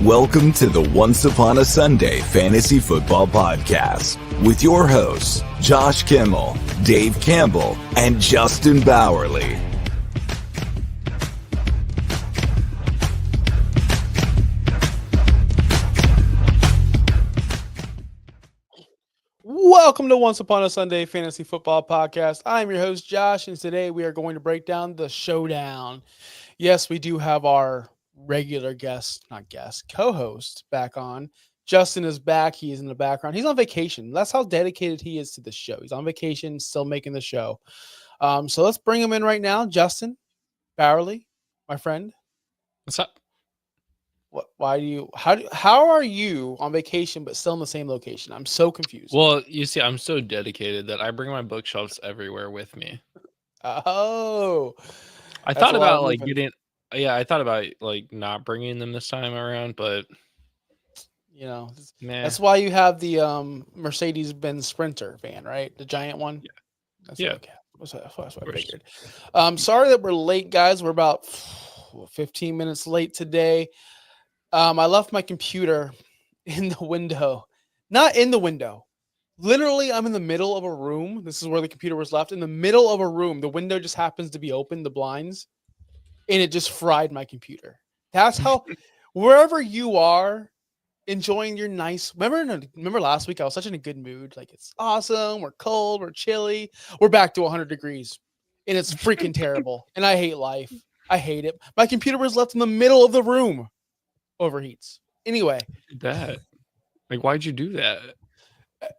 Welcome to the Once Upon a Sunday Fantasy Football Podcast with your hosts, Josh Kimmel, Dave Campbell, and Justin Bowerly. Welcome to Once Upon a Sunday Fantasy Football Podcast. I'm your host, Josh, and today we are going to break down the Showdown. Yes, we do have our regular co-host back on. Justin is back. He is in the background. He's on vacation. That's how dedicated he is to the show. He's on vacation, still making the show. So let's bring him in right now. Justin Bowerly, my friend. What's up? How are you on vacation but still in the same location? I'm so confused. Well, you see, I'm so dedicated that I bring my bookshelves everywhere with me. Oh, I thought about not bringing them this time around, but that's why you have the Mercedes-Benz Sprinter van, right? The giant one. Yeah. That's what I figured. Sorry that we're late, guys. We're about 15 minutes late today. I left my computer in the window. Not in the window. Literally, I'm in the middle of a room. This is where the computer was left. In the middle of a room. The window just happens to be open, the blinds. And it just fried my computer. That's how, wherever you are, enjoying your nice... Remember last week, I was such in a good mood. Like, it's awesome. We're cold. We're chilly. We're back to 100 degrees. And it's freaking terrible. And I hate life. I hate it. My computer was left in the middle of the room. Overheats. Anyway. Why'd you do that?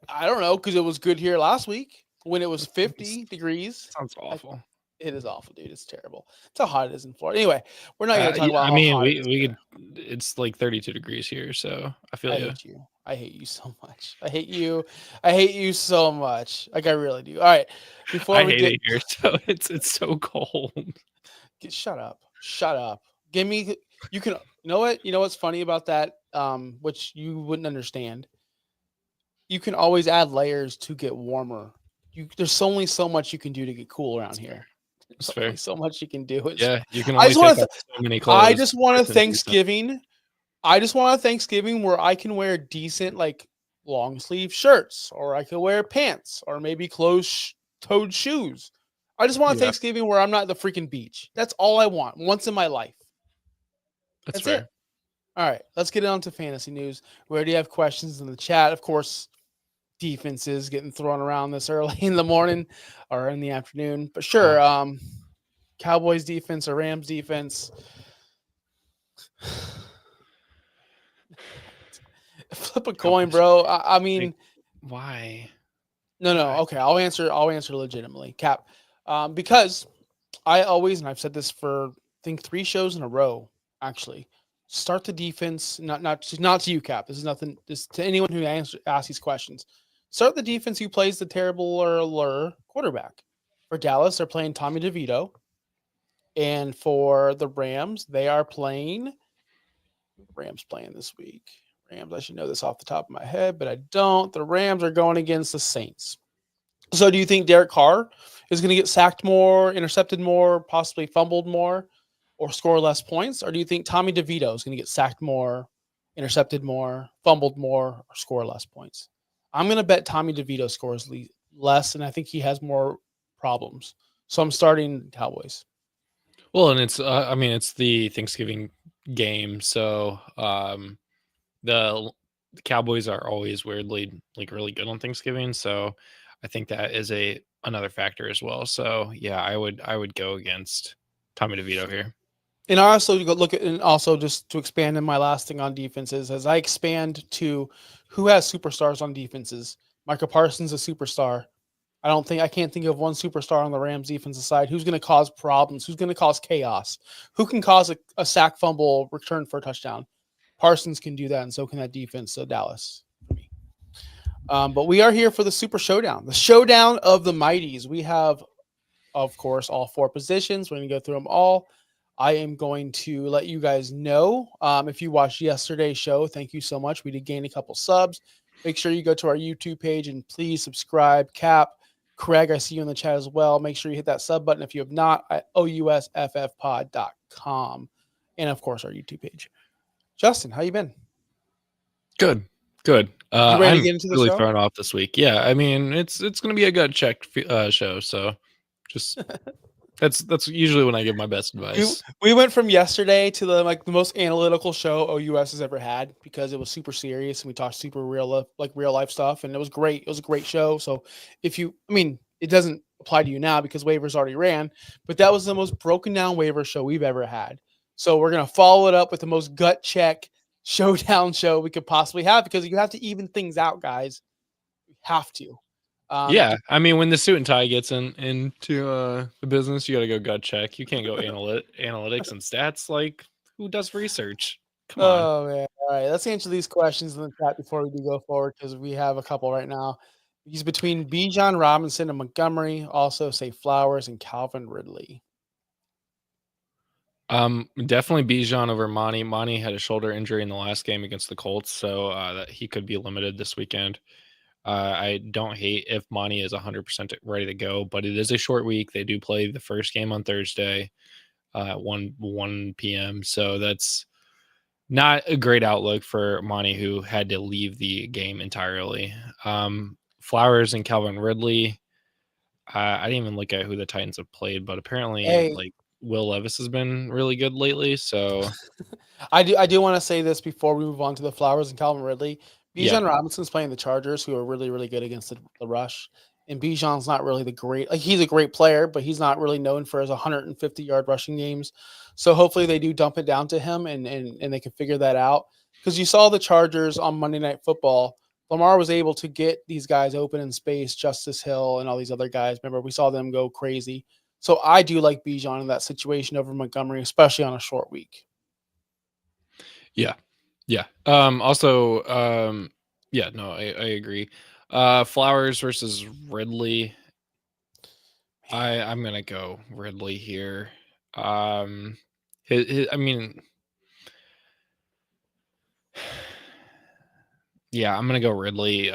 I don't know, because it was good here last week when it was 50 degrees. Sounds awful. It is awful, dude. It's terrible. It's how hot it is in Florida. Anyway, we're not going to talk about we could. It's like 32 degrees here, so I feel you. I hate you so much. I hate you so much. Like, I really do. All right. I hate it here, so it's so cold. Shut up. Give me. You can. You know what? You know what's funny about that? Which you wouldn't understand. You can always add layers to get warmer. There's only so much you can do to get cool around here. That's fair. So much you can do. Yeah, you can only take off so many clothes. I just want a Thanksgiving. Where I can wear decent, like, long sleeve shirts, or I can wear pants, or maybe closed-toed shoes. I just want a Thanksgiving where I'm not at the freaking beach. That's all I want once in my life. That's fair. it. All right, let's get on to fantasy news. We already have questions in the chat. Of course, defenses getting thrown around this early in the morning or in the afternoon. But sure, Cowboys defense or Rams defense. Flip a coin, bro. I mean, why? No. Okay, I'll answer legitimately, Cap. Because I always, and I've said this for I think 3 shows in a row, actually. Start the defense, not to you, Cap. This is nothing. This to anyone who asks these questions. Start the defense who plays the terrible quarterback. For Dallas, they're playing Tommy DeVito, and for the Rams, they are playing. Rams playing this week. Rams. I should know this off the top of my head, but I don't. The Rams are going against the Saints. So, do you think Derek Carr is going to get sacked more, intercepted more, possibly fumbled more, or score less points? Or do you think Tommy DeVito is going to get sacked more, intercepted more, fumbled more, or score less points? I'm going to bet Tommy DeVito scores less, and I think he has more problems. So I'm starting Cowboys. Well, and it's it's the Thanksgiving game, so the Cowboys are always weirdly really good on Thanksgiving, so I think that is another factor as well. So yeah, I would go against Tommy DeVito here. And I also look at, and also just to expand in my last thing on defenses, as I expand to who has superstars on defenses. Micah Parsons is a superstar. I can't think of one superstar on the Rams defensive side who's going to cause problems, who's going to cause chaos, who can cause a sack, fumble, return for a touchdown. Parsons can do that, and so can that defense. So Dallas for me. But we are here for the Super Showdown, the showdown of the mighties. We have, of course, all 4 positions. We're going to go through them all. I am going to let you guys know. If you watched yesterday's show, thank you so much. We did gain a couple subs. Make sure you go to our YouTube page and please subscribe. Cap, Craig, I see you in the chat as well. Make sure you hit that sub button if you have not at ousffpod.com. And, of course, our YouTube page. Justin, how you been? Good, good. You ready to I'm get into the really show? thrown off this week. Yeah, I mean it's going to be a gut check show. So just that's usually when I give my best We advice. we went from yesterday to the most analytical show OUS has ever had because it was super serious and we talked super real life stuff and it was great. It was a great show. So it doesn't apply to you now because waivers already ran, but that was the most broken down waiver show we've ever had. So we're gonna follow it up with the most gut check showdown show we could possibly have because you have to even things out, guys. You have to. Yeah, I mean when the suit and tie gets into the business, you got to go gut check. You can't go analytics and stats. Like who does research? Come on. Oh man! All right, let's answer these questions in the chat before we do go forward because we have a couple right now. He's between Bijan Robinson and Montgomery. Also, say Flowers and Calvin Ridley. Definitely Bijan over Monty. Monty had a shoulder injury in the last game against the Colts, so that he could be limited this weekend. I don't hate if Monty is 100% ready to go, but it is a short week. They do play the first game on Thursday at 1 p.m. So that's not a great outlook for Monty, who had to leave the game entirely. Flowers and Calvin Ridley. I didn't even look at who the Titans have played, but apparently, Hey, like Will Levis has been really good lately. So I do want to say this before we move on to the Flowers and Calvin Ridley. yeah, Bijan Robinson's playing the Chargers, who are really really good against the rush. And Bijan's not really he's a great player, but he's not really known for his 150-yard rushing games. So hopefully they do dump it down to him and they can figure that out. Because you saw the Chargers on Monday Night Football. Lamar was able to get these guys open in space, Justice Hill and all these other guys. Remember, we saw them go crazy. So I do like Bijan in that situation over Montgomery, especially on a short week. yeah, yeah. Also, yeah, no, I agree. Flowers versus Ridley. I'm gonna go Ridley here. I mean, yeah, I'm gonna go Ridley.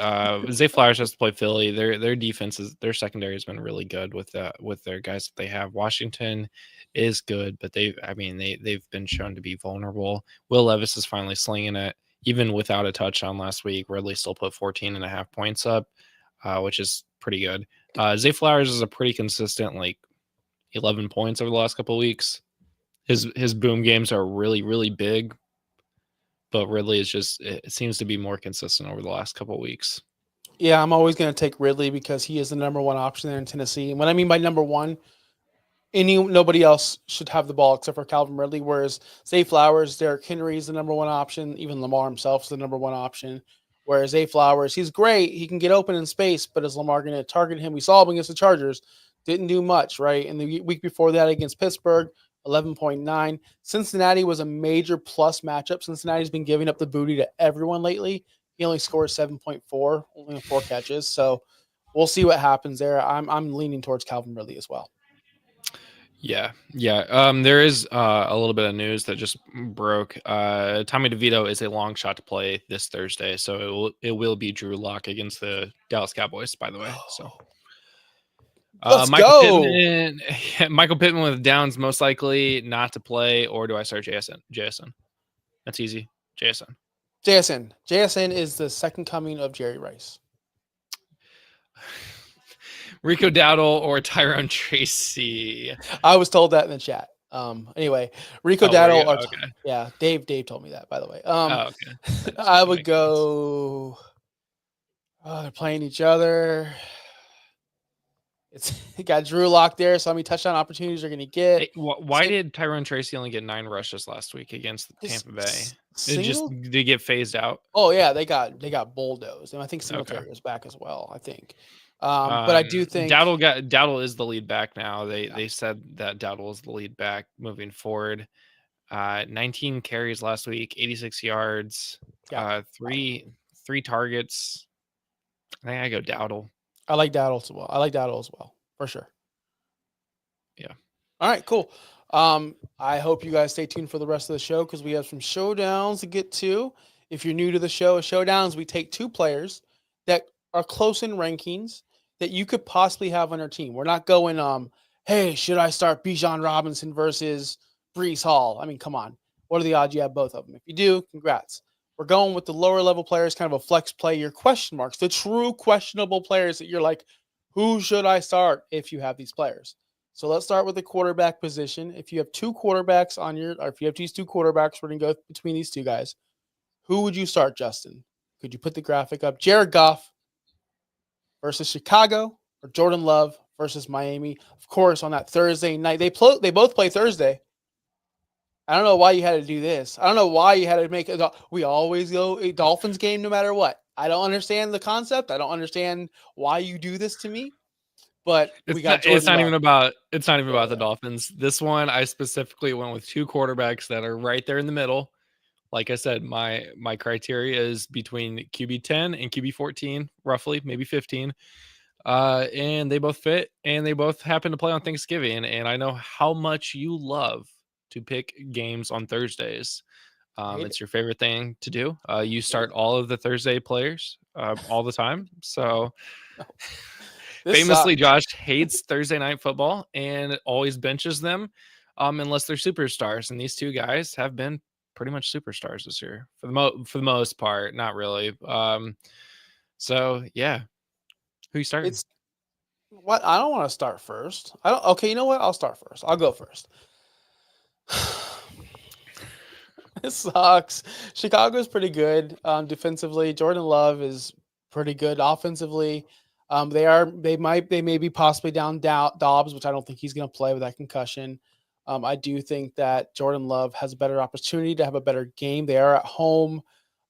Zay Flowers has to play Philly. Their defense their secondary has been really good with their guys that they have. Washington is good, but they've been shown to be vulnerable. Will Levis is finally slinging it, even without a touchdown last week. Ridley still put 14.5 points up, which is pretty good. Zay Flowers is a pretty consistent, like 11 points over the last couple of weeks. His boom games are really, really big, but Ridley it seems to be more consistent over the last couple of weeks. Yeah, I'm always going to take Ridley because he is the number one option there in Tennessee. And what I mean by number one, nobody else should have the ball except for Calvin Ridley. Whereas Zay Flowers, Derrick Henry is the number one option. Even Lamar himself is the number one option. Whereas Zay Flowers, he's great. He can get open in space, but is Lamar going to target him? We saw him against the Chargers. Didn't do much, right? And the week before that against Pittsburgh, 11.9. Cincinnati was a major plus matchup. Cincinnati's been giving up the booty to everyone lately. He only scored 7.4, only 4 catches. So we'll see what happens there. I'm leaning towards Calvin Ridley as well. Yeah. There is a little bit of news that just broke. Tommy DeVito is a long shot to play this Thursday, so it will be Drew Lock against the Dallas Cowboys. By the way, so Let's Michael go. Pittman, Michael Pittman with Downs most likely not to play, or do I start JSN? That's easy. JSN is the second coming of Jerry Rice. Rico Dowdle or Tyrone Tracy. I was told that in the chat. Anyway, Rico Dowdle or okay. Yeah, Dave told me that, by the way. Okay. I would go. Oh, they're playing each other. It got Drew Lock there, so how many touchdown opportunities are going to get? Hey, why did Tyrone Tracy only get 9 rushes last week against Tampa Bay? Did he get phased out? Oh yeah, they got bulldozed, and I think Singletary was back as well. I think, but I do think Dowdle is the lead back now. They said that Dowdle is the lead back moving forward. 19 carries last week, 86 yards, 3 targets. I think I go Dowdle. I like Dowdle as well, for sure. Yeah. All right, cool. I hope you guys stay tuned for the rest of the show because we have some showdowns to get to. If you're new to the show, showdowns, we take 2 players that are close in rankings that you could possibly have on our team. We're not going, hey, should I start Bijan Robinson versus Breece Hall? I mean, come on. What are the odds you have both of them? If you do, congrats. We're going with the lower level players, kind of a flex play, your question marks, the true questionable players that you're like, who should I start if you have these players? So let's start with the quarterback position. If you have two quarterbacks or if you have these two quarterbacks, we're going to go between these two guys. Who would you start, Justin? Could you put the graphic up? Jared Goff versus Chicago or Jordan Love versus Miami? Of course, on that Thursday night. They both play Thursday. I don't know why you had to do this. I don't know why you had to make it. We always go a Dolphins game no matter what. I don't understand the concept. I don't understand why you do this to me. But we got Jordan it's not Love. even about the Dolphins. This one I specifically went with two quarterbacks that are right there in the middle. Like I said, my criteria is between QB 10 and QB 14, roughly, maybe 15. And they both fit, and they both happen to play on Thanksgiving. And I know how much you love to pick games on Thursdays. It's your favorite thing to do. You start all of the Thursday players all the time. So famously, sucks. Josh hates Thursday night football and always benches them unless they're superstars. And these two guys have been pretty much superstars this year for the most part. Not really. So yeah, who you starting? It's what I don't want to start first. I don't. Okay, you know what? I'll start first. I'll go first. It sucks. Chicago's pretty good defensively. Jordan Love is pretty good offensively. They may be possibly down Dobbs, which I don't think he's going to play with that concussion. I do think that Jordan Love has a better opportunity to have a better game. They are at home.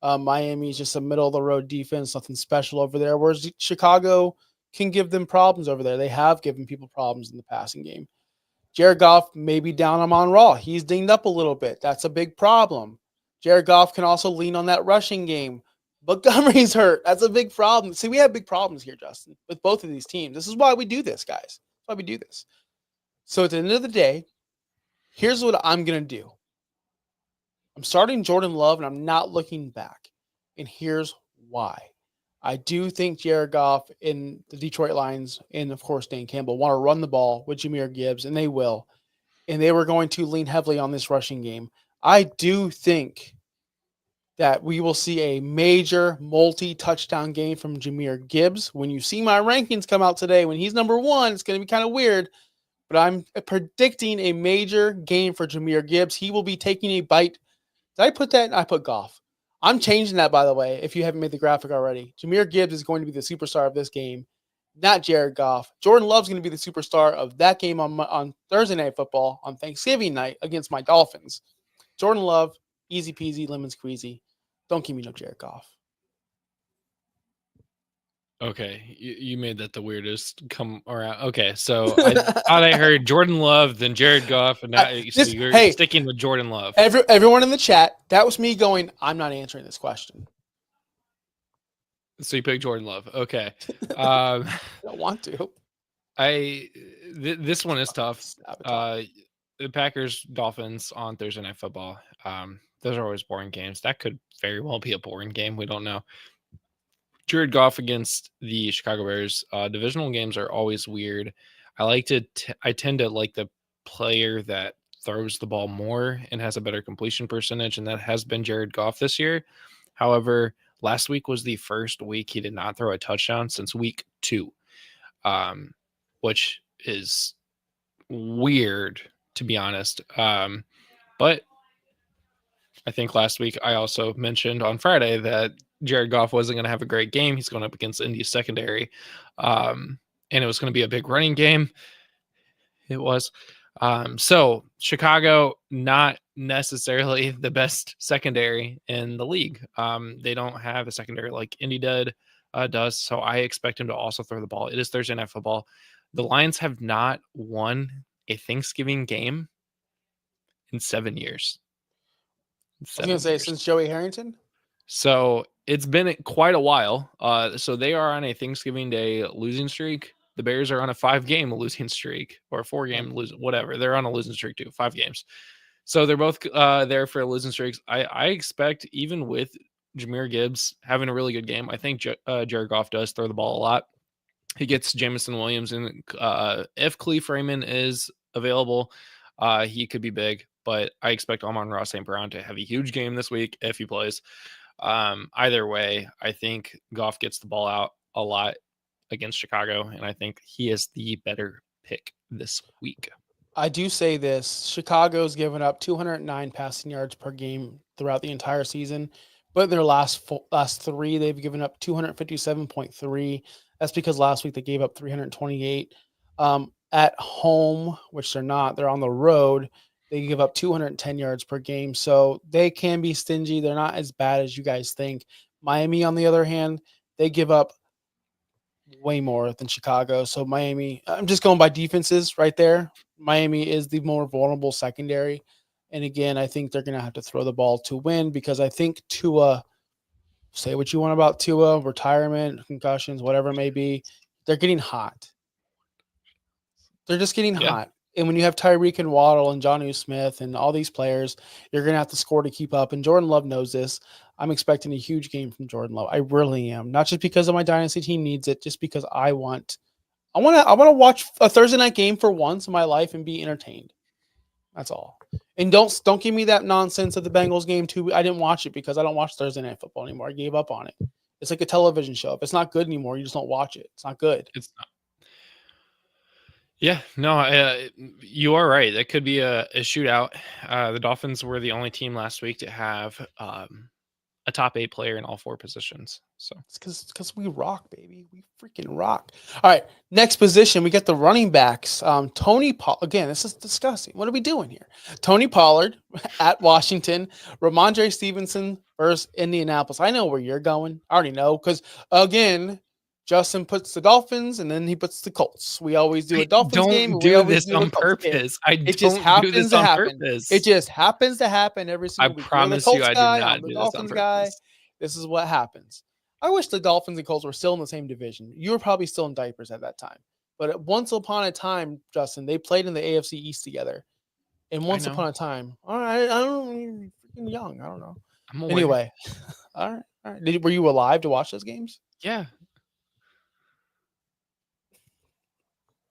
Miami is just a middle of the road defense, nothing special over there. Whereas Chicago can give them problems over there. They have given people problems in the passing game. Jared Goff may be down on Raw. He's dinged up a little bit. That's a big problem. Jared Goff can also lean on that rushing game. Montgomery's hurt. That's a big problem. See, we have big problems here, Justin, with both of these teams. This is why we do this, guys. That's why we do this. So at the end of the day, here's what I'm going to do. I'm starting Jordan Love, and I'm not looking back. And here's why. I do think Jared Goff and the Detroit Lions and, of course, Dan Campbell want to run the ball with Jahmyr Gibbs, and they will. And they were going to lean heavily on this rushing game. I do think that we will see a major multi-touchdown game from Jahmyr Gibbs. When you see my rankings come out today, when he's number one, it's going to be kind of weird. But I'm predicting a major game for Jahmyr Gibbs. He will be taking a bite. Did I put that? I put Goff. I'm changing that, by the way, if you haven't made the graphic already. Jahmyr Gibbs is going to be the superstar of this game, not Jared Goff. Jordan Love's going to be the superstar of that game on Thursday Night Football on Thanksgiving night against my Dolphins. Jordan Love, easy peasy, lemon squeezy. Don't give me no Jared Goff. Okay, you made that the weirdest come around. Okay, so I thought I heard Jordan Love, then Jared Goff, and now you're sticking with Jordan Love. Everyone in the chat, that was me going, I'm not answering this question. So you picked Jordan Love. Okay. I don't want to. This one is tough. The Packers Dolphins on Thursday Night Football. Those are always boring games. That could very well be a boring game. We don't know. Jared Goff against the Chicago Bears. Divisional games are always weird. I tend to like the player that throws the ball more and has a better completion percentage, and that has been Jared Goff this year. However, last week was the first week he did not throw a touchdown since week 2, which is weird, to be honest. But I think last week I also mentioned on Friday that Jared Goff wasn't going to have a great game. He's going up against Indy's secondary. And it was going to be a big running game. It was. So Chicago, not necessarily the best secondary in the league. They don't have a secondary like Indy does. So I expect him to also throw the ball. It is Thursday Night Football. The Lions have not won a Thanksgiving game in 7 years. I was going to say, since Joey Harrington? So it's been quite a while. So they are on a Thanksgiving Day losing streak. The Bears are on a 5-game losing streak, or a 4-game losing, whatever. They're on a losing streak too, 5 games. So they're both there for losing streaks. I expect, even with Jahmyr Gibbs having a really good game, I think Jared Goff does throw the ball a lot. He gets Jamison Williams, and if Cleve Raymond is available, he could be big. but I expect Amon-Ra St. Brown to have a huge game this week if he plays. Either way, I think Goff gets the ball out a lot against Chicago, and I think he is the better pick this week. I do say this: Chicago's given up 209 passing yards per game throughout the entire season, but in their last three, they've given up 257.3. That's because last week they gave up 328. At home, which they're not, they're on the road. They give up 210 yards per game, so they can be stingy. They're not as bad as you guys think. Miami, on the other hand, they give up way more than Chicago. So Miami, I'm just going by defenses right there. Miami is the more vulnerable secondary. And again, I think they're going to have to throw the ball to win because I think Tua, say what you want about Tua, retirement, concussions, whatever it may be, they're getting hot. They're just getting hot. And when you have Tyreek and Waddle and Jonnu Smith and all these players, you're going to have to score to keep up. And Jordan Love knows this. I'm expecting a huge game from Jordan Love. I really am. Not just because of my dynasty team needs it, just because I want to watch a Thursday night game for once in my life and be entertained. That's all. And don't give me that nonsense of the Bengals game too. I didn't watch it because I don't watch Thursday night football anymore. I gave up on it. It's like a television show. If it's not good anymore, you just don't watch it. It's not good. It's not. Yeah, no, you are right. That could be a shootout. The Dolphins were the only team last week to have a top 8 player in all 4 positions. So it's because we rock, baby. We freaking rock. All right, next position, we get the running backs. Tony Pollard. Again, this is disgusting. What are we doing here? Tony Pollard at Washington. Rhamondre Stevenson versus Indianapolis. I know where you're going. I already know because, again, Justin puts the Dolphins and then he puts the Colts. We always do a Dolphins game. Don't do this on purpose. It just happens to happen. It just happens to happen every single week. I promise you, I did not do this on purpose. This is what happens. I wish the Dolphins and Colts were still in the same division. You were probably still in diapers at that time. But once upon a time, Justin, they played in the AFC East together. And once upon a time, all right, I don't know, freaking young. I don't know. Anyway, all right. Were you alive to watch those games? Yeah.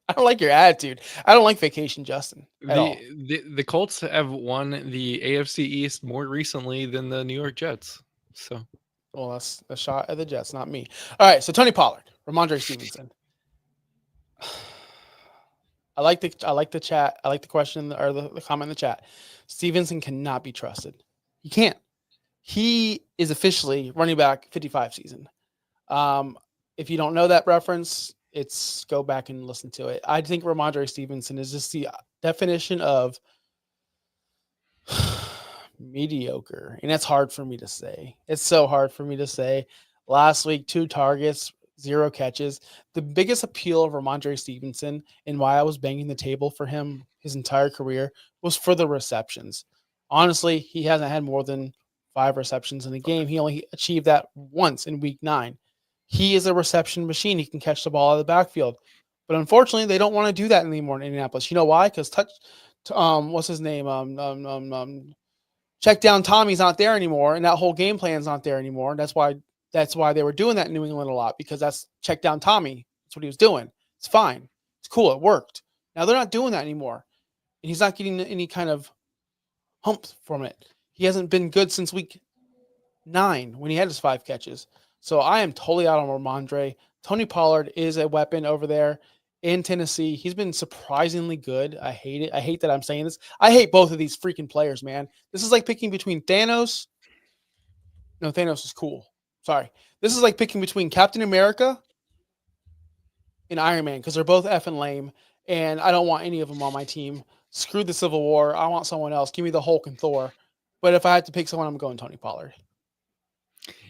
I don't like your attitude. I don't like Vacation Justin at all. The Colts have won the AFC East more recently than the New York Jets. So, well, that's a shot at the Jets, not me. All right, so Tony Pollard, Rhamondre Stevenson. I like the chat. I like the question or the comment in the chat. Stevenson cannot be trusted. He can't. He is officially running back 55 season. If you don't know that reference, go back and listen to it. I think Rhamondre Stevenson is just the definition of mediocre. And that's hard for me to say. It's so hard for me to say. Last week, 2 targets, 0 catches. The biggest appeal of Rhamondre Stevenson and why I was banging the table for him his entire career was for the receptions. Honestly, he hasn't had more than 5 receptions in a game. He only achieved that once in week 9. He is a reception machine. He can catch the ball out of the backfield. But unfortunately, they don't want to do that anymore in Indianapolis. You know why? Because what's his name? Check down Tommy's not there anymore, and that whole game plan's not there anymore. And that's why they were doing that in New England a lot, because that's check down Tommy. That's what he was doing. It's fine. It's cool. It worked. Now they're not doing that anymore. And he's not getting any kind of hump from it. He hasn't been good since week 9 when he had his 5 catches. So I am totally out on Rhamondre. Tony Pollard is a weapon over there in Tennessee. He's been surprisingly good. I hate it. I hate that I'm saying this. I hate both of these freaking players, man. This is like picking between Thanos. No, Thanos is cool. Sorry. This is like picking between Captain America and Iron Man because they're both effing lame, and I don't want any of them on my team. Screw the Civil War. I want someone else. Give me the Hulk and Thor. But if I had to pick someone, I'm going Tony Pollard.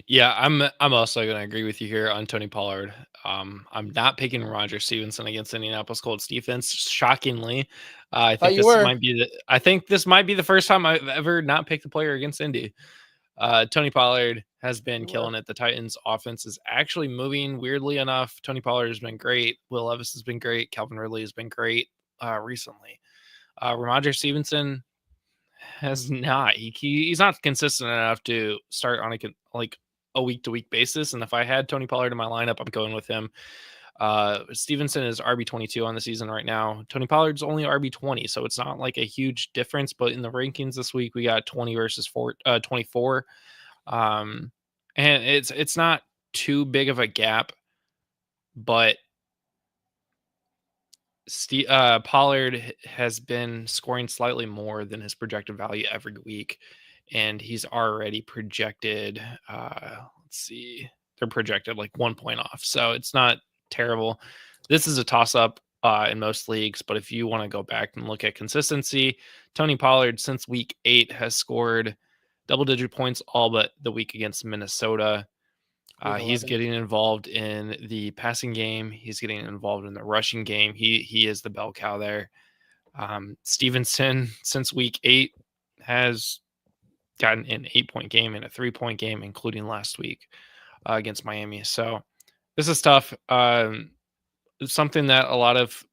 Yeah, I'm also going to agree with you here on Tony Pollard. I'm not picking Rhamondre Stevenson against Indianapolis Colts defense. Shockingly, I think this might be the first time I've ever not picked a player against Indy. Tony Pollard has been killing it. The Titans offense is actually moving weirdly enough. Tony Pollard has been great. Will Levis has been great. Calvin Ridley has been great recently. Rhamondre Stevenson has not. He's not consistent enough to start on a week-to-week basis. And if I had Tony Pollard in my lineup, I'm going with him. Stevenson is RB22 on the season right now. Tony Pollard's only RB20, so it's not like a huge difference. But in the rankings this week, we got 20 versus 24, and it's not too big of a gap, but Pollard has been scoring slightly more than his projected value every week, and he's already projected. Let's see, they're projected like 1 point off, so it's not terrible. This is a toss-up in most leagues, but if you want to go back and look at consistency, Tony Pollard since week 8 has scored double-digit points all but the week against Minnesota. He's getting involved in the passing game. He's getting involved in the rushing game. He is the bell cow there. Stevenson, since week 8, has gotten an 8-point game and a 3-point game, including last week against Miami. So this is tough. Something that a lot of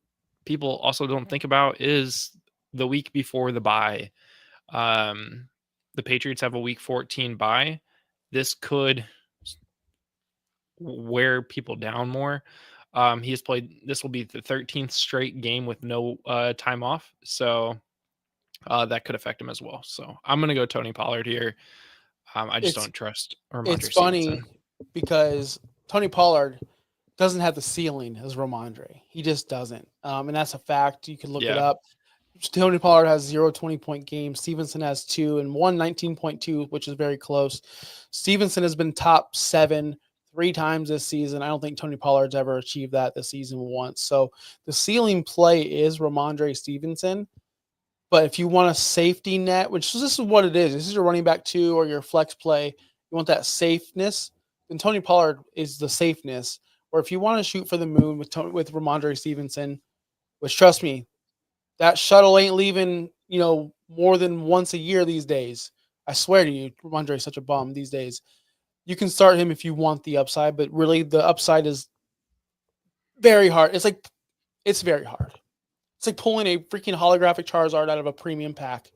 people also don't think about is the week before the bye. The Patriots have a week 14 bye. This could wear people down more. He has played, this will be the 13th straight game with no time off. So that could affect him as well. So I'm going to go Tony Pollard here. I just don't trust Rhamondre. It's funny because Tony Pollard doesn't have the ceiling as Rhamondre. He just doesn't. And that's a fact. You can look it up. Tony Pollard has 0 20-point games. Stevenson has 2 and 1 19.2, which is very close. Stevenson has been top 7 3 times this season. I don't think Tony Pollard's ever achieved that this season once. So the ceiling play is Rhamondre Stevenson. But if you want a safety net, which this is what it is, this is your running back 2 or your flex play, you want that safeness, then Tony Pollard is the safeness. Or if you want to shoot for the moon with Rhamondre Stevenson, which trust me, that shuttle ain't leaving, more than once a year these days. I swear to you, Rhamondre is such a bum these days. You can start him if you want the upside, but really the upside is very hard. It's very hard. It's like pulling a freaking holographic Charizard out of a premium pack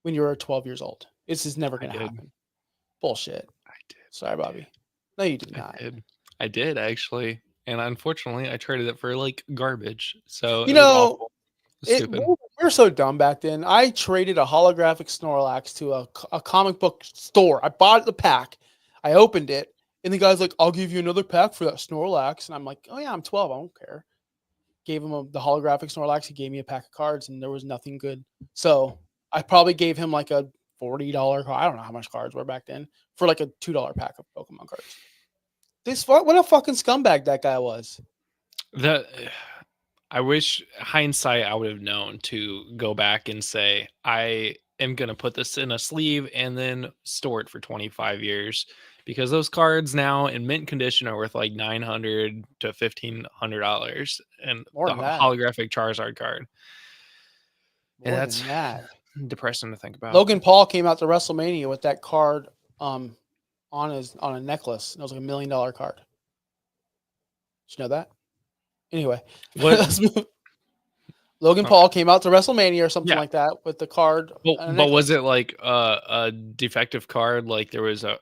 when you're 12 years old. This is never going to happen. Bullshit. I did. Sorry, Bobby. No, you did not. I did actually. And unfortunately, I traded it for like garbage. So we're so dumb back then. I traded a holographic Snorlax to a comic book store. I bought the pack. I opened it, and the guy's like, "I'll give you another pack for that Snorlax." And I'm like, "Oh yeah, I'm 12. I don't care." Gave him the holographic Snorlax. He gave me a pack of cards, and there was nothing good. So I probably gave him like a $40 card. I don't know how much cards were back then for like a $2 pack of Pokemon cards. What a fucking scumbag that guy was. I wish hindsight I would have known to go back and say, I am going to put this in a sleeve and then store it for 25 years because those cards now in mint condition are worth like $900 to $1,500 and the holographic Charizard card. And that's depressing to think about. Logan Paul came out to WrestleMania with that card on a necklace. It was like $1 million card. Did you know that? Anyway, Logan Paul came out to WrestleMania or something like that with the card. But was it like a defective card? Like there was an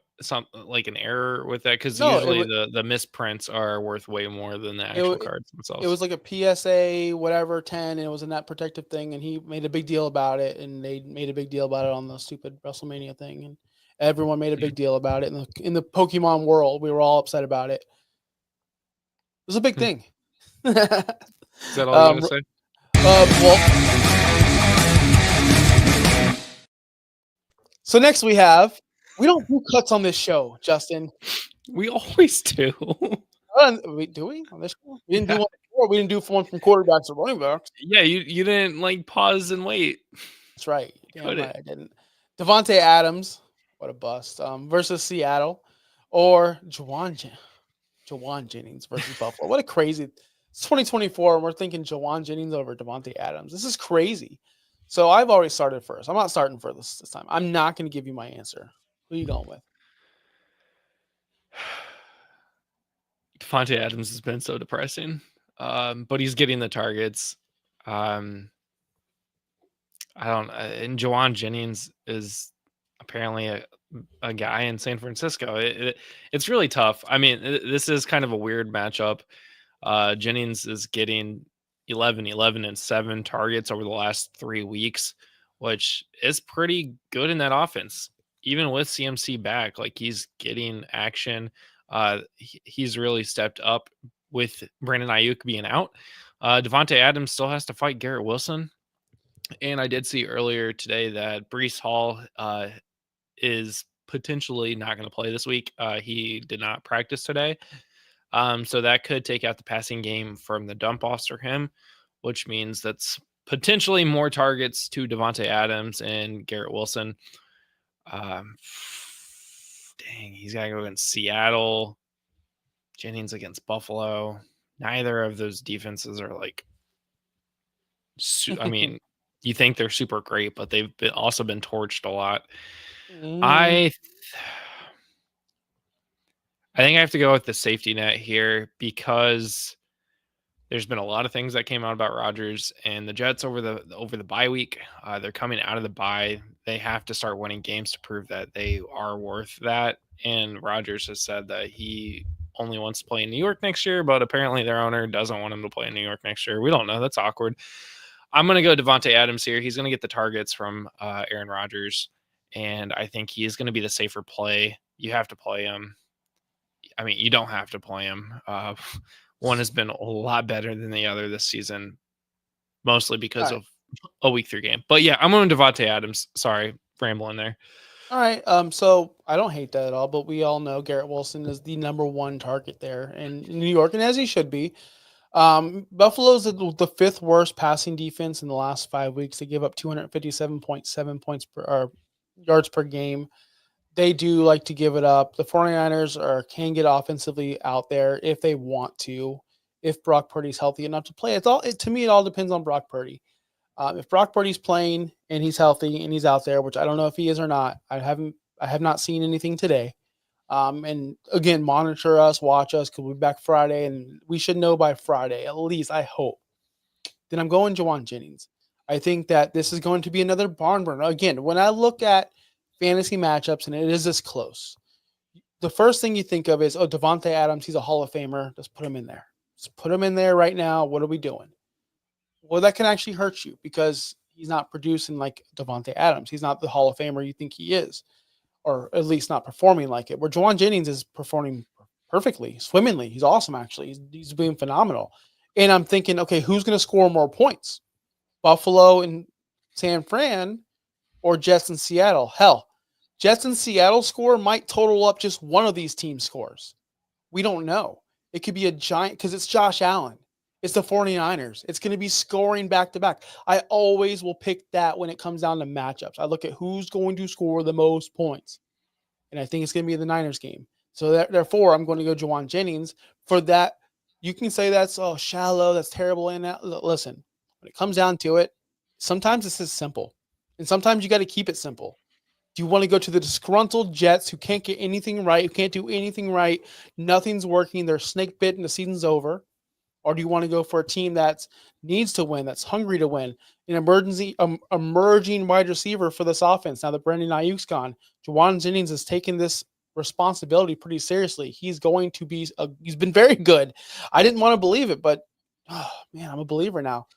error with that? Because usually the misprints are worth way more than the actual cards themselves. It was like a PSA whatever 10, and it was in that protective thing, and he made a big deal about it, and they made a big deal about it on the stupid WrestleMania thing, and everyone made a big deal about it. In the Pokemon world, we were all upset about it. It was a big thing. Is that all you want to say? So next we don't do cuts on this show, Justin. We always do. Do we on this show? We didn't do one before. We didn't do one from quarterbacks or running backs. Yeah, you didn't like pause and wait. That's right. Damn right, I didn't. Davante Adams, what a bust. Versus Seattle, or Jauan Jennings versus Buffalo. What a crazy. It's 2024, and we're thinking Jauan Jennings over Davante Adams. This is crazy. So I've already started first. I'm not starting first this time. I'm not going to give you my answer. Who are you going with? Davante Adams has been so depressing, but he's getting the targets. And Jauan Jennings is apparently a guy in San Francisco. It's really tough. I mean, this is kind of a weird matchup. Jennings is getting 11, 11, and 7 targets over the last 3 weeks, which is pretty good in that offense. Even with CMC back, like he's getting action. He's really stepped up with Brandon Ayuk being out. Davante Adams still has to fight Garrett Wilson. And I did see earlier today that Breece Hall is potentially not going to play this week. He did not practice today. So that could take out the passing game from the dump offs for him, which means that's potentially more targets to Davante Adams and Garrett Wilson. Dang, he's got to go against Seattle, Jennings against Buffalo. Neither of those defenses are like, I mean, you think they're super great, but they've also been torched a lot. I think I have to go with the safety net here because there's been a lot of things that came out about Rodgers and the Jets over the bye week. They're coming out of the bye. They have to start winning games to prove that they are worth that. And Rodgers has said that he only wants to play in New York next year, but apparently their owner doesn't want him to play in New York next year. We don't know. That's awkward. I'm going to go Davante Adams here. He's going to get the targets from Aaron Rodgers, and I think he is going to be the safer play. You have to play him. I mean, you don't have to play him. One has been a lot better than the other this season, mostly because of a week 3 game. But yeah, I'm going Davante Adams. Sorry, rambling there. All right. So I don't hate that at all, but we all know Garrett Wilson is the number 1 target there in New York, and as he should be. Buffalo's the 5th worst passing defense in the last 5 weeks. They give up 257.7 points or yards per game. They do like to give it up. The 49ers can get offensively out there if they want to, if Brock Purdy's healthy enough to play. To me, it all depends on Brock Purdy. If Brock Purdy's playing and he's healthy and he's out there, which I don't know if he is or not, I have not seen anything today. And again, monitor us, watch us, because we'll be back Friday, and we should know by Friday, at least, I hope. Then I'm going Jauan Jennings. I think that this is going to be another barn burner. Again, when I look at fantasy matchups, and it is this close, the first thing you think of is, Davante Adams, he's a Hall of Famer. Let's put him in there. Let's put him in there right now. What are we doing? Well, that can actually hurt you because he's not producing like Davante Adams. He's not the Hall of Famer you think he is, or at least not performing like it. Where Jauan Jennings is performing perfectly, swimmingly. He's awesome, actually. He's being phenomenal. And I'm thinking, okay, who's going to score more points? Buffalo and San Fran or Jets and Seattle? Hell, Jets and Seattle score might total up just one of these teams' scores. We don't know. It could be a giant, because it's Josh Allen. It's the 49ers. It's going to be scoring back-to-back. I always will pick that when it comes down to matchups. I look at who's going to score the most points, and I think it's going to be the Niners game. So therefore, I'm going to go Jauan Jennings. For that, you can say that's shallow, that's terrible. And listen, when it comes down to it, sometimes this is simple, and sometimes you got to keep it simple. Do you want to go to the disgruntled Jets who can't get anything right, who can't do anything right, nothing's working, they're snake bit and the season's over? Or do you want to go for a team that needs to win, that's hungry to win, an emerging wide receiver for this offense? Now that Brandon Ayuk's gone, Jauan Jennings has taken this responsibility pretty seriously. He's going to be he's been very good. I didn't want to believe it, but man, I'm a believer now.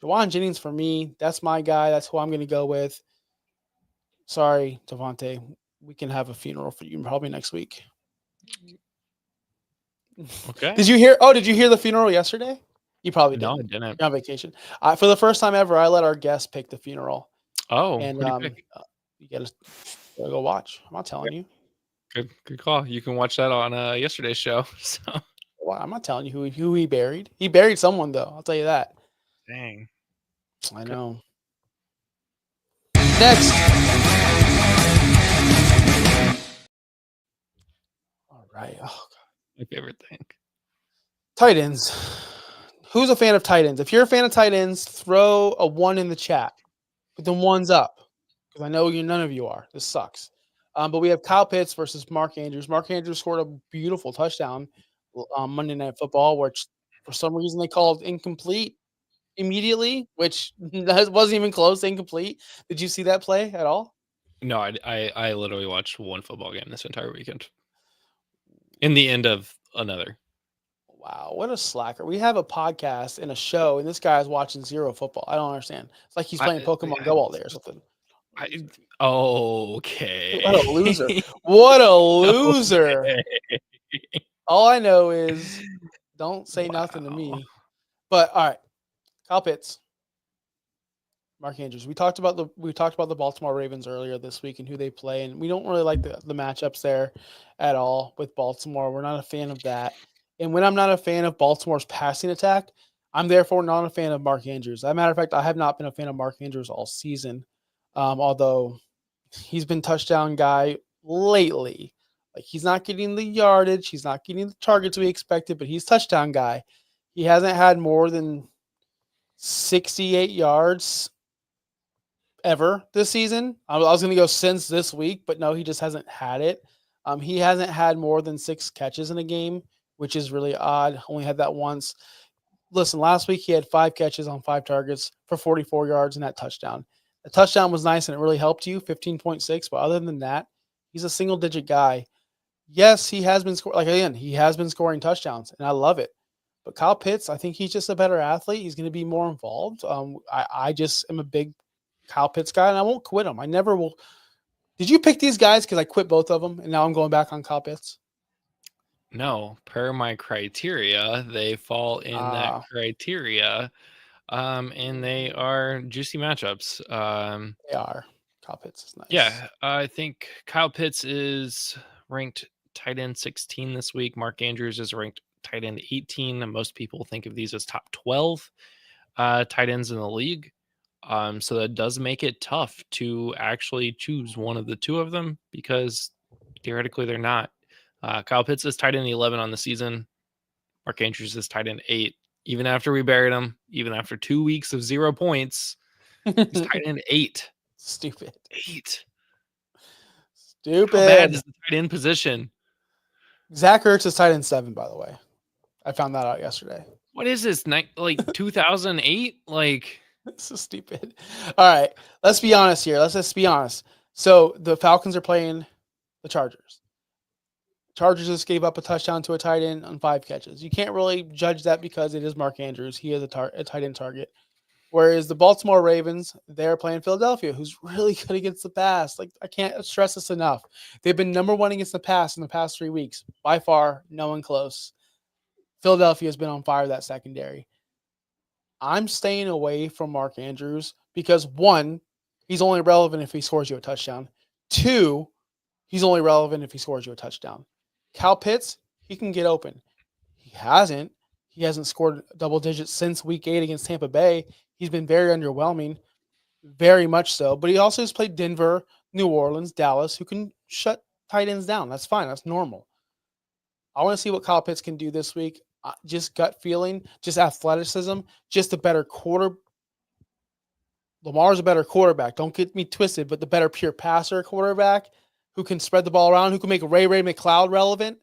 Jauan Jennings, for me, that's my guy. That's who I'm going to go with. Sorry, Davante. We can have a funeral for you probably next week. Okay. Did you hear the funeral yesterday? You probably didn't. No, I didn't. You're on vacation. For the first time ever, I let our guests pick the funeral. Oh, and you gotta go watch. I'm not telling you. Good call. You can watch that on yesterday's show. So well, I'm not telling you who he buried. He buried someone, though. I'll tell you that. Dang. I know. Next. All right. Oh, God. My favorite thing. Tight ends. Who's a fan of tight ends? If you're a fan of tight ends, throw a 1 in the chat. Put the ones up, because I know none of you are. This sucks. But we have Kyle Pitts versus Mark Andrews. Mark Andrews scored a beautiful touchdown on Monday Night Football, which for some reason they called incomplete immediately, which wasn't even close to incomplete. Did you see that play at all? No, I literally watched one football game this entire weekend. In the end of another. Wow, what a slacker. We have a podcast and a show, and this guy is watching zero football. I don't understand. It's like he's playing Pokemon Go all day or something. I, What a loser. okay. What a loser. Okay. All I know is don't say nothing to Wow. me. But all right, Kyle Pitts, Mark Andrews. We talked about the Baltimore Ravens earlier this week and who they play, and we don't really like the matchups there at all with Baltimore. We're not a fan of that. And when I'm not a fan of Baltimore's passing attack, I'm therefore not a fan of Mark Andrews. As a matter of fact, I have not been a fan of Mark Andrews all season, although he's been touchdown guy lately. Like he's not getting the yardage, he's not getting the targets we expected, but he's touchdown guy. He hasn't had more than 68 yards ever this season. I was going to go since this week, but no, he just hasn't had it. He hasn't had more than 6 catches in a game, which is really odd. Only had that once. Listen, last week he had 5 catches on 5 targets for 44 yards and that touchdown. The touchdown was nice and it really helped you, 15.6. But other than that, he's a single-digit guy. Yes, he has been scoring. He has been scoring touchdowns, and I love it. But Kyle Pitts, I think he's just a better athlete. He's going to be more involved. I just am a big Kyle Pitts guy, and I won't quit him. I never will. Did you pick these guys because I quit both of them, and now I'm going back on Kyle Pitts? No, per my criteria, they fall in that criteria, and they are juicy matchups. They are. Kyle Pitts is nice. Yeah, I think Kyle Pitts is ranked tight end 16 this week. Mark Andrews is ranked tight end 18. And most people think of these as top 12 tight ends in the league. So that does make it tough to actually choose one of the two of them because theoretically they're not. Kyle Pitts is tight end 11 on the season. Mark Andrews is tight end 8. Even after we buried him, even after 2 weeks of 0 points, he's tight end 8. Stupid. 8. Stupid. How bad is the tight end position? Zach Ertz is tight end 7, by the way. I found that out yesterday. What is this? Like 2008? Like this is stupid. All right, let's be honest here. Let's just be honest. So the Falcons are playing the Chargers. Chargers just gave up a touchdown to a tight end on 5 catches. You can't really judge that because it is Mark Andrews. He is a tight end target. Whereas the Baltimore Ravens, they're playing Philadelphia, who's really good against the pass. Like, I can't stress this enough. They've been number 1 against the pass in the past 3 weeks. By far, no one close. Philadelphia has been on fire that secondary. I'm staying away from Mark Andrews because 1, he's only relevant if he scores you a touchdown. 2, he's only relevant if he scores you a touchdown. Kyle Pitts, he can get open. He hasn't. He hasn't scored double digits since week 8 against Tampa Bay. He's been very underwhelming, very much so. But he also has played Denver, New Orleans, Dallas, who can shut tight ends down. That's fine. That's normal. I want to see what Kyle Pitts can do this week. Just gut feeling, just athleticism, just a better quarter. Lamar's a better quarterback. Don't get me twisted, but the better pure passer quarterback who can spread the ball around, who can make Ray McCloud relevant.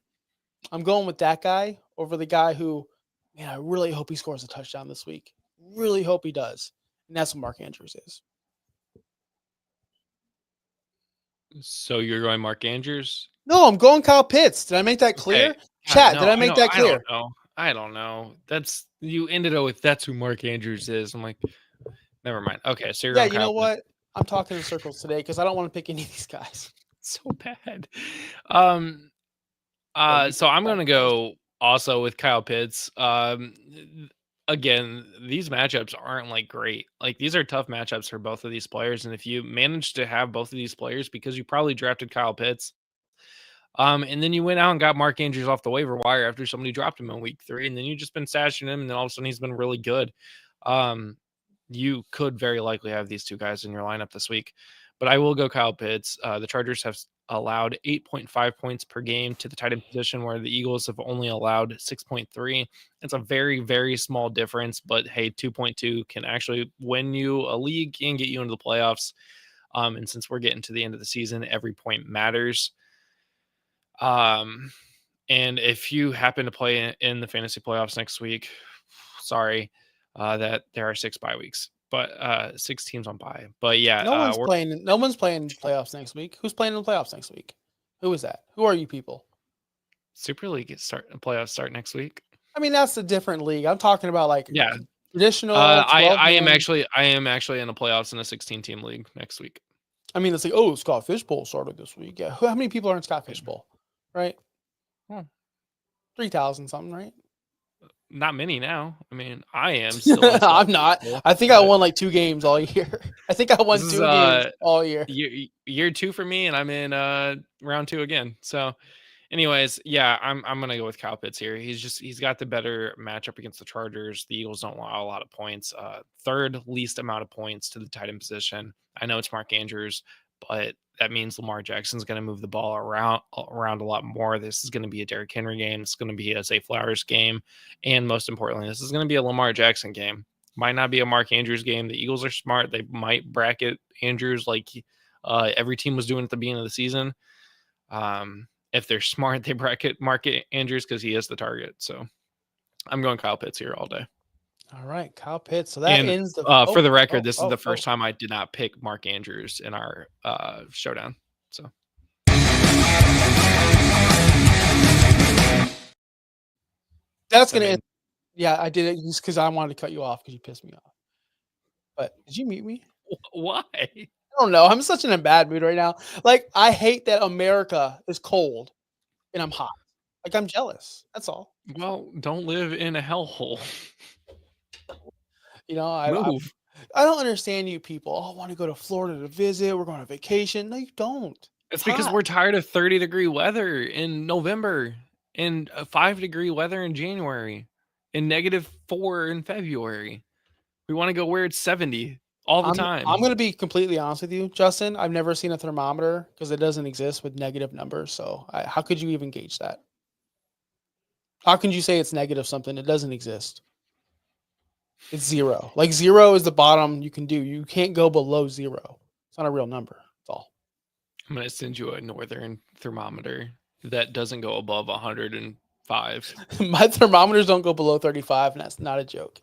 I'm going with that guy over the guy who, man, I really hope he scores a touchdown this week. Really hope he does. And that's what Mark Andrews is. So you're going Mark Andrews? No, I'm going Kyle Pitts. Did I make that clear? Okay. Chat, no, did I make that clear? I don't know. That's you ended up with that's who Mark Andrews is. I'm like, never mind. Okay, so you're Yeah, going you know Kyle what? I'm talking in circles today because I don't want to pick any of these guys. So bad. So I'm gonna go also with Kyle Pitts. Again, these matchups aren't like great. Like these are tough matchups for both of these players. And if you manage to have both of these players because you probably drafted Kyle Pitts, and then you went out and got Mark Andrews off the waiver wire after somebody dropped him in week 3, and then you just been stashing him, and then all of a sudden he's been really good. You could very likely have these two guys in your lineup this week. But I will go Kyle Pitts. The Chargers have allowed 8.5 points per game to the tight end position, where the Eagles have only allowed 6.3. It's a very, very small difference, but hey, 2.2 can actually win you a league and get you into the playoffs. And since we're getting to the end of the season, every point matters. And if you happen to play in the fantasy playoffs next week, sorry that there are 6 bye weeks. But 6 teams on bye. But yeah, no one's playing playoffs next week. Who's playing in the playoffs next week? Who is that? Who are you people? Super League playoffs start next week. I mean, that's a different league. I'm talking about like Yeah. traditional. I am actually in the playoffs in a 16-team league next week. I mean, it's like, oh, Scott Fishbowl started this week. Yeah. How many people are in Scott Fishbowl? Right? 3,000 something, right? Not many now. I mean, I am still. I'm not. I think I won like 2 games all year. I think I won 2 games all year. Year 2 for me, and I'm in round 2 again. So, anyways, yeah, I'm gonna go with Kyle Pitts here. He's got the better matchup against the Chargers. The Eagles don't allow a lot of points. Third least amount of points to the tight end position. I know it's Mark Andrews, but that means Lamar Jackson's going to move the ball around a lot more. This is going to be a Derrick Henry game. It's going to be a Zay Flowers game. And most importantly, this is going to be a Lamar Jackson game. Might not be a Mark Andrews game. The Eagles are smart. They might bracket Andrews like every team was doing at the beginning of the season. If they're smart, they bracket Mark Andrews because he is the target. So I'm going Kyle Pitts here all day. All right, Kyle Pitts. So that ends the. For the record, this is the first time I did not pick Mark Andrews in our showdown. So that's gonna end. Yeah, I did it just because I wanted to cut you off because you pissed me off. But did you mute me? Why? I don't know. I'm such in a bad mood right now. Like, I hate that America is cold and I'm hot. Like, I'm jealous. That's all. Well, don't live in a hellhole. You know, I don't understand you people. Oh, I want to go to Florida to visit. We're going on vacation. No, you don't. It's because we're tired of 30-degree weather in November and 5-degree weather in January and -4 in February. We want to go where it's 70 all the time. I'm going to be completely honest with you, Justin. I've never seen a thermometer because it doesn't exist with negative numbers. So how could you even gauge that? How can you say it's negative something? It doesn't exist. It's 0. Like 0 is the bottom you can do. You can't go below 0. It's not a real number. That's all. I'm going to send you a northern thermometer that doesn't go above 105. My thermometers don't go below 35, and that's not a joke.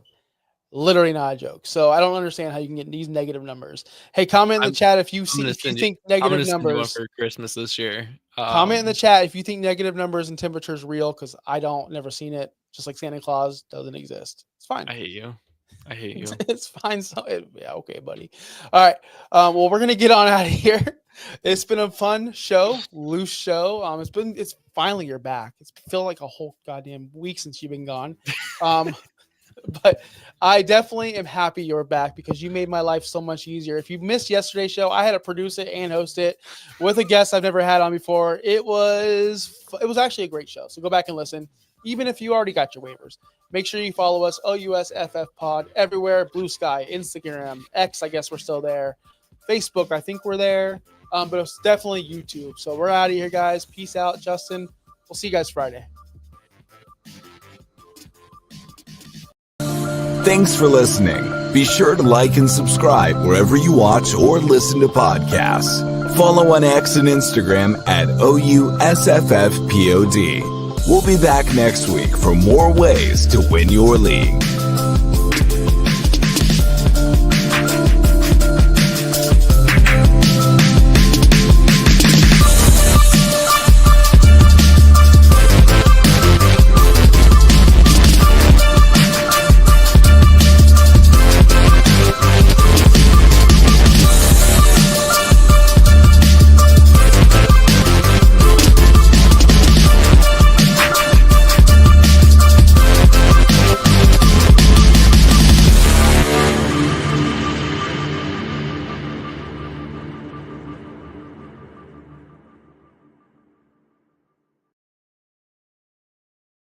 Literally not a joke. So I don't understand how you can get these negative numbers. Hey, comment in the chat if you think negative numbers for Christmas this year. Comment in the chat if you think negative numbers and temperatures real, because I don't. Never seen it. Just like Santa Claus doesn't exist. It's fine. I hate you. It's fine. So yeah, okay, buddy. All right. Well, we're gonna get on out of here. It's been a fun show, loose show. It's finally you're back. It's feel like a whole goddamn week since you've been gone. But I definitely am happy you're back because you made my life so much easier. If you missed yesterday's show, I had to produce it and host it with a guest I've never had on before. It was actually a great show. So go back and listen. Even if you already got your waivers, make sure you follow us, OUSFF Pod, everywhere. Blue Sky, Instagram, X, I guess we're still there. Facebook, I think we're there. But it's definitely YouTube. So we're out of here, guys. Peace out, Justin. We'll see you guys Friday. Thanks for listening. Be sure to like and subscribe wherever you watch or listen to podcasts. Follow on X and Instagram at OUSFFPOD. We'll be back next week for more ways to win your league.